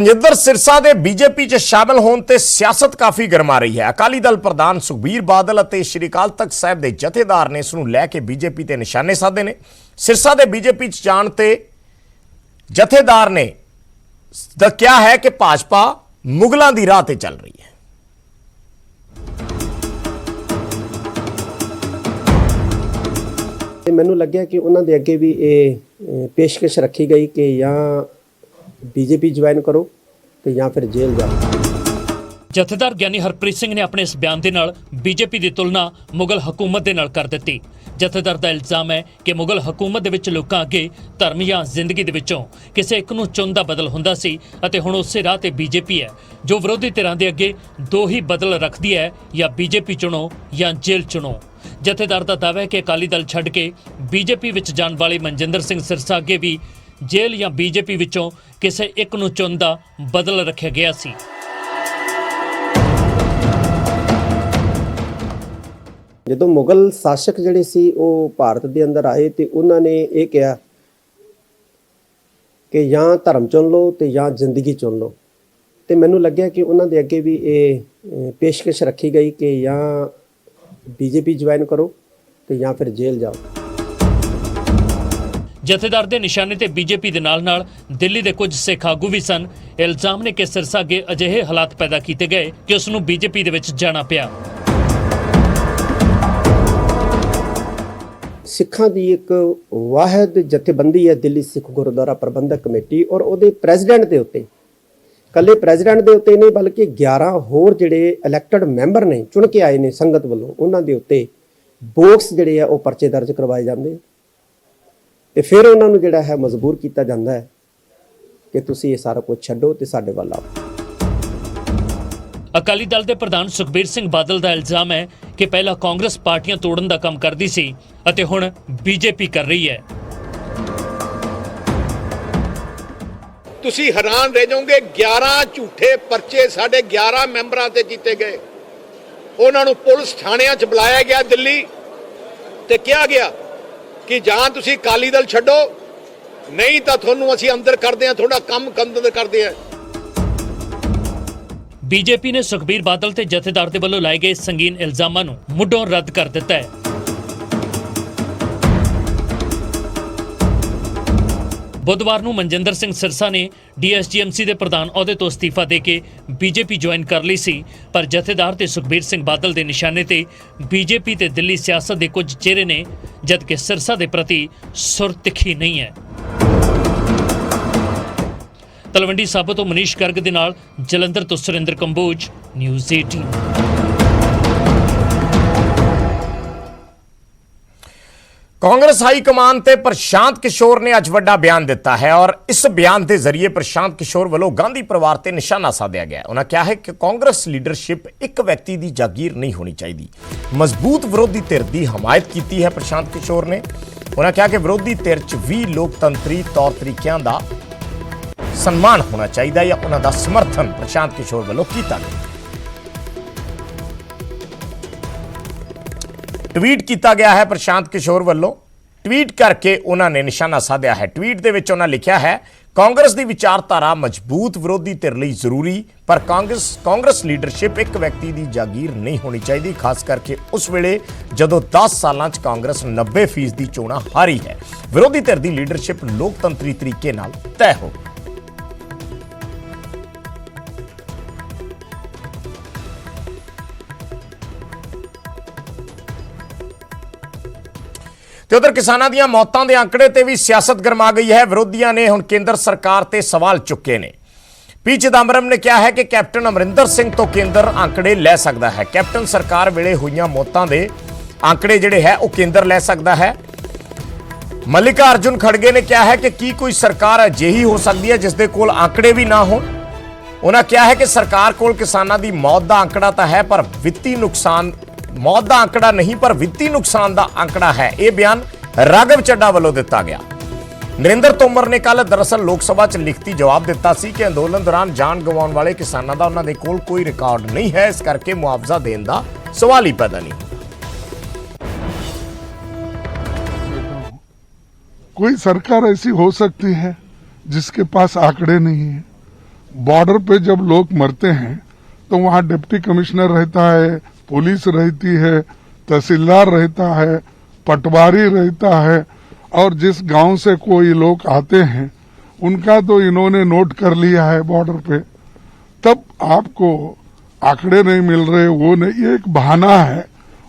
जिधर सिरसा दे बीजेपी च शामिल होने ते सियासत काफी गरमा रही है। अकाली दल प्रधान सुखबीर बादल और श्री अकाल तख्त साहिब के जथेदार ने इसनूं लैके बीजेपी ते निशाने साधे ने। सिरसा दे बीजेपी च जाण ते जथेदार ने क्या है कि भाजपा मुगलों की राह ते चल रही है। मैनूं लग्या कि उन्हां दे अगे भी ये पेशकश रखी गई कि या बीजेपी ज्वाइन करो तो या फिर जेल जाओ। जथेदार ਗਿਆਨੀ ਹਰਪ੍ਰੀਤ ਸਿੰਘ ने अपने इस बयान के नाल बीजेपी की तुलना मुगल हुकूमत के नाल कर दी। जथेदार का इल्जाम है कि मुगल हुकूमत दे विच लोकां अगे धर्म या जिंदगी दे विचों किसी एक नूं चुन दा बदल हुंदा सी अते हुण उसे राह ते बीजेपी है जो विरोधी धिरां दे अगे दो ही बदल रखदी है, या बीजेपी चुनो या जेल चुनो। जथेदार का दावा है कि अकाली दल छड्ड के बीजेपी विच जाण वाले मनजिंदर सिंह सिरसा अगे भी जेल या बीजेपी विचों किसी एक नूं चुन दा बदल रखिया गया सी। ਜਦੋਂ ਮੁਗਲ ਸ਼ਾਸਕ ਜਿਹੜੇ ਸੀ ਉਹ ਭਾਰਤ ਦੇ ਅੰਦਰ ਆਏ ਤੇ ਉਹਨਾਂ ਨੇ ਇਹ ਕਿਹਾ ਕਿ ਜਾਂ ਧਰਮ ਚੁਣ ਲਓ ਤੇ ਜਾਂ ਜ਼ਿੰਦਗੀ ਚੁਣ ਲਓ, ਤੇ ਮੈਨੂੰ ਲੱਗਿਆ ਕਿ ਉਹਨਾਂ ਦੇ ਅੱਗੇ ਵੀ ਇਹ ਪੇਸ਼ਕਸ਼ ਰੱਖੀ ਗਈ ਕਿ ਜਾਂ बीजेपी ज्वाइन करो तो या फिर जेल जाओ। जथेदार के निशाने ते बीजेपी दे नाल नाल दिल्ली दे कुछ सिख आगू भी सन। इल्जाम ने कि सिरसा अगे अजिहे हालात पैदा किए गए कि उसनूं बीजेपी दे विच जाना पिया। सिखां दी एक वाहिद जथेबंदी है दिल्ली सिख गुरुद्वारा प्रबंधक कमेटी, और उहदे प्रेजिडेंट दे उत्ते कल्ले प्रेजिडेंट दे उत्ते नहीं बल्कि 11 होर जिहड़े इलैक्टेड मैंबर ने चुन के आए ने संगत वालों, उन्हां दे उत्ते बोक्स जिहड़े आ ओह परचे दर्ज करवाए जांदे ते फिर उन्हां नूं जिहड़ा है मजबूर किया जाता है कि तुसीं ये सारा कुछ छड्डो ते साडे वल आओ। अकाली दल के प्रधान सुखबीर सिंह बादल का इल्जाम है कि पहला कांग्रेस पार्टियां तोड़न का काम करती सी अते हुण बीजेपी कर रही है। तुसी हैरान रह जाओगे, 11 झूठे परचे साढ़े 11 मैंबरां ते कीते गए। उन्हां नूं पुलिस थाणियां च बुलाया गया दिल्ली ते कहा गया कि जां तुसी अकाली दल छड्डो, नहीं तां तुहानूं असीं अंदर करदे हां, तुहाडा काम अंदर करदे हां। बीजेपी ने सुखबीर बादल ते जथेदार दे वल्लों लाए गए संगीन इल्जामां नूं मुੱਢੋਂ रद्द कर दिता है। बुधवार नूं मनजिंदर सिंह सिरसा ने DSGMC के प्रधान अहुदे तो अस्तीफा दे के बीजेपी ज्वाइन कर ली सी, पर जथेदार ते सुखबीर सिंह बादल के निशाने ते बीजेपी ते दिल्ली सियासत के कुछ चेहरे ने, जबकि सिरसा के प्रति सुर तिखी नहीं है। तलवंडी साबो तो मनीष गर्ग दे नाल जलंधर तो सुरेंद्र कंबोज, न्यूज़ 18। कांग्रेस हाईकमान ते प्रशांत किशोर ने अज वड्डा बयान दिता है और इस बयान के जरिए प्रशांत किशोर वालों गांधी परिवार ते निशाना साधा गया। उन्होंने कहा है कि कांग्रेस लीडरशिप एक व्यक्ति की जागीर नहीं होनी चाहिए। मजबूत विरोधी धिर की हमायत की है प्रशांत किशोर ने। उन्होंने कहा कि विरोधी धिर च भी लोकतंत्री तौर तरीकों का सम्मान होना चाहिए या उन्होंने समर्थन प्रशांत किशोर वालों किया गया। ट्वीट किया गया है प्रशांत किशोर वालों, ट्वीट करके उन्होंने निशाना साधा है। ट्वीट दे विच उन्होंने लिखा है, कांग्रेस की विचारधारा मजबूत विरोधी धिर लई जरूरी, पर कांग्रेस लीडरशिप एक व्यक्ति की जागीर नहीं होनी चाहिए, खास करके उस वेले जदों 10 सालों च कांग्रेस 90% दी चोणां हारी है। विरोधी धिर की लीडरशिप लोकतंत्री तरीके नाल तय हो। ਤੇ ਉਧਰ ਕਿਸਾਨਾਂ ਦੀਆਂ ਮੌਤਾਂ ਦੇ ਅੰਕੜੇ ਤੇ ਵੀ ਸਿਆਸਤ ਗਰਮਾ ਗਈ ਹੈ। ਵਿਰੋਧੀਆਂ ਨੇ ਹੁਣ ਕੇਂਦਰ ਸਰਕਾਰ ਤੇ ਸਵਾਲ ਚੁੱਕੇ ਨੇ। ਪੀ ਚਿਦੰਬਰਮ ਨੇ ਕਿਹਾ ਹੈ ਕਿ ਕੈਪਟਨ ਅਮਰਿੰਦਰ ਸਿੰਘ ਤੋਂ ਕੇਂਦਰ ਅੰਕੜੇ ਲੈ ਸਕਦਾ ਹੈ। ਕੈਪਟਨ ਸਰਕਾਰ ਵੇਲੇ ਹੋਈਆਂ ਮੌਤਾਂ ਦੇ ਅੰਕੜੇ ਜਿਹੜੇ ਹੈ ਉਹ ਕੇਂਦਰ ਲੈ ਸਕਦਾ ਹੈ। ਮਲਿਕਾ ਅਰਜੁਨ ਖੜਗੇ ਨੇ ਕਿਹਾ ਹੈ ਕਿ ਕੀ ਕੋਈ ਸਰਕਾਰ ਅਜਿਹੀ ਹੋ ਸਕਦੀ ਹੈ ਜਿਸ ਦੇ ਕੋਲ ਅੰਕੜੇ ਵੀ ਨਾ ਹੋਣ। ਉਹਨਾਂ ਕਿਹਾ ਹੈ ਕਿ ਸਰਕਾਰ ਕੋਲ ਕਿਸਾਨਾਂ ਦੀ ਮੌਤ ਦਾ ਅੰਕੜਾ ਤਾਂ ਹੈ, ਪਰ ਵਿੱਤੀ ਨੁਕਸਾਨ मौत का आंकड़ा नहीं पर वित्तीय नुकसान का आंकड़ा है। यह बयान राघव चड्डा वालों दिता गया। नरेंद्र तोमर ने कल दरअसल लोक सभा च लिखती जवाब दिता सी कि अंदोलन दौरान जान गवाउण वाले किसानों का उन्होंने कोल कोई रिकॉर्ड नहीं है, इस करके मुआवजा देने का सवाल ही पैदा नहीं। कोई सरकार ऐसी हो सकती है जिसके पास आंकड़े नहीं है? बॉर्डर पे जब लोग मरते हैं तो वहाँ डिप्टी कमिश्नर रहता है, पुलिस रहती है, तहसीलदार रहता है, पटवारी रहता है, और जिस गांव से कोई लोग आते हैं उनका तो इन्होंने नोट कर लिया है बॉर्डर पे। तब आपको आंकड़े नहीं मिल रहे, वो नहीं, ये एक बहाना है।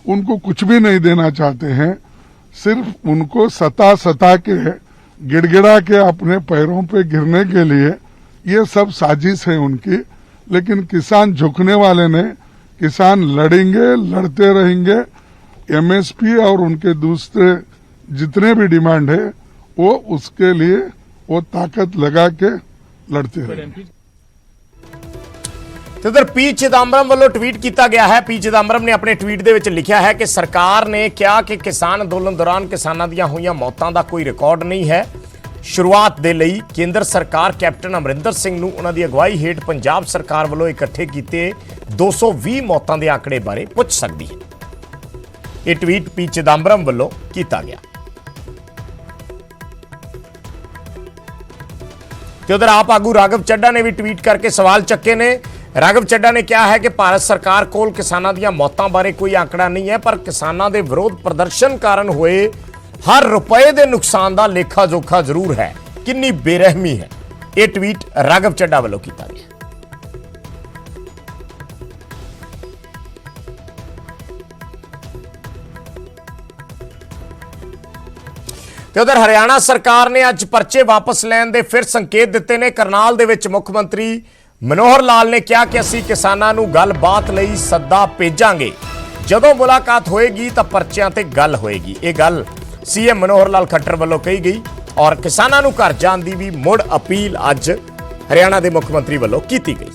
उनको कुछ भी नहीं देना चाहते हैं, सिर्फ उनको सता के गिड़गिड़ा के अपने पैरों पे गिरने के लिए ये सब साजिश है उनकी। लेकिन किसान झुकने वाले नहीं, किसान लड़ेंगे, लड़ते रहेंगे। एमएसपी और उनके दूसरे जितने भी डिमांड है वो उसके लिए वो ताकत लगा के लड़ते रहेंगे। ਤੇ ਉਧਰ ਪੀ ਚਿਦੰਬਰਮ ਵੱਲੋਂ ਟਵੀਟ ਕੀਤਾ ਗਿਆ ਹੈ। ਪੀ ਚਿਦੰਬਰਮ ਨੇ ਆਪਣੇ ਟਵੀਟ ਦੇ ਵਿੱਚ ਲਿਖਿਆ ਹੈ ਕਿ ਸਰਕਾਰ ਨੇ ਕਿਹਾ ਕਿ ਕਿਸਾਨ ਅੰਦੋਲਨ ਦੌਰਾਨ ਕਿਸਾਨਾਂ ਦੀਆਂ ਹੋਈਆਂ ਮੌਤਾਂ ਦਾ ਕੋਈ ਰਿਕਾਰਡ ਨਹੀਂ ਹੈ। ਸ਼ੁਰੂਆਤ ਦੇ ਲਈ ਕੇਂਦਰ ਸਰਕਾਰ ਕੈਪਟਨ ਅਮਰਿੰਦਰ ਸਿੰਘ ਨੂੰ ਉਹਨਾਂ ਦੀ ਅਗਵਾਈ ਹੇਠ ਪੰਜਾਬ ਸਰਕਾਰ ਵੱਲੋਂ ਇਕੱਠੇ ਕੀਤੇ 220 ਮੌਤਾਂ ਦੇ ਆંકੜੇ ਬਾਰੇ ਪੁੱਛ ਸਕਦੀ ਹੈ। ਇਹ ਟਵੀਟ ਪੀ ਚਿਦੰਬਰਮ ਵੱਲੋਂ ਕੀਤਾ ਗਿਆ। ਤੇ ਉਧਰ ਆਪ ਆਗੂ ਰਾਘਵ ਚੱਡਾ ਨੇ ਵੀ ਟਵੀਟ ਕਰਕੇ ਸਵਾਲ ਚੱਕੇ ਨੇ। ਰਾਘਵ ਚੱਡਾ ਨੇ ਕਿਹਾ ਹੈ ਕਿ ਭਾਰਤ ਸਰਕਾਰ ਕੋਲ ਕਿਸਾਨਾਂ ਦੀਆਂ ਮੌਤਾਂ ਬਾਰੇ ਕੋਈ ਆંકੜਾ ਨਹੀਂ ਹੈ, ਪਰ ਕਿਸਾਨਾਂ ਦੇ ਵਿਰੋਧ ਪ੍ਰਦਰਸ਼ਨ ਕਾਰਨ ਹੋਏ ਹਰ ਰੁਪਏ ਦੇ ਨੁਕਸਾਨ ਦਾ ਲੇਖਾ ਜੋਖਾ ਜ਼ਰੂਰ ਹੈ। ਕਿੰਨੀ ਬੇਰਹਿਮੀ ਹੈ। ਇਹ ਟਵੀਟ ਰਾਘਵ ਚੱਡਾ ਵੱਲੋਂ ਕੀਤਾ ਗਿਆ। ਤੇ ਉਧਰ ਹਰਿਆਣਾ ਸਰਕਾਰ ਨੇ ਅੱਜ ਪਰਚੇ ਵਾਪਸ ਲੈਣ ਦੇ ਫਿਰ ਸੰਕੇਤ ਦਿੱਤੇ ਨੇ। ਕਰਨਾਲ ਦੇ ਵਿੱਚ ਮੁੱਖ ਮੰਤਰੀ ਮਨੋਹਰ ਲਾਲ ਨੇ ਕਿਹਾ ਕਿ ਅਸੀਂ ਕਿਸਾਨਾਂ ਨੂੰ ਗੱਲਬਾਤ ਲਈ ਸੱਦਾ ਭੇਜਾਂਗੇ। ਜਦੋਂ ਮੁਲਾਕਾਤ ਹੋਏਗੀ ਤਾਂ ਪਰਚਿਆਂ ਤੇ ਗੱਲ ਹੋਏਗੀ। ਇਹ ਗੱਲ ਸੀਐਮ ਮਨੋਹਰ ਲਾਲ ਖੱਟਰ ਵੱਲੋਂ ਕਹੀ ਗਈ ਔਰ ਕਿਸਾਨਾਂ ਨੂੰ ਘਰ ਜਾਣ ਦੀ ਵੀ ਮੁੜ ਅਪੀਲ ਅੱਜ ਹਰਿਆਣਾ ਦੇ ਮੁੱਖ ਮੰਤਰੀ ਵੱਲੋਂ ਕੀਤੀ ਗਈ।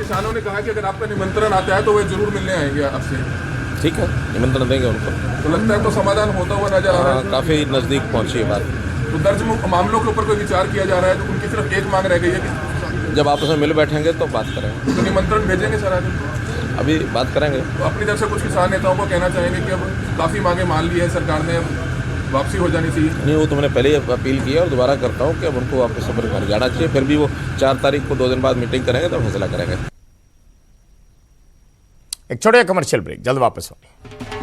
किसानों ने कहा कि अगर आपका निमंत्रण आता है तो वे जरूर मिलने आएंगे आपसे। ठीक है, निमंत्रण देंगे उनको। तो लगता है तो समाधान होता हुआ नजर आ रहा है। काफ़ी नज़दीक पहुंची है बात। तो दर्ज मामलों के ऊपर कोई विचार किया जा रहा है, तो उनकी सिर्फ एक मांग रह गई है कि जब आपस में मिल बैठेंगे तो बात करेंगे। तो निमंत्रण भेजेंगे सर आज? अभी बात करेंगे। तो अपनी तरफ से कुछ किसान नेताओं को कहना चाहेंगे कि अब काफ़ी मांगे मान ली है सरकार ने, अब वापसी हो जानी चाहिए। नहीं, वो तो मैंने पहले ही अपील की है और दोबारा करता हूँ कि अब उनको वापस सफर घर जाना चाहिए। फिर भी वो 4 तारीख को 2 दिन बाद मीटिंग करेंगे तो फैसला करेंगे। एक छोटे कमर्शियल ब्रेक, जल्द वापस होंगे।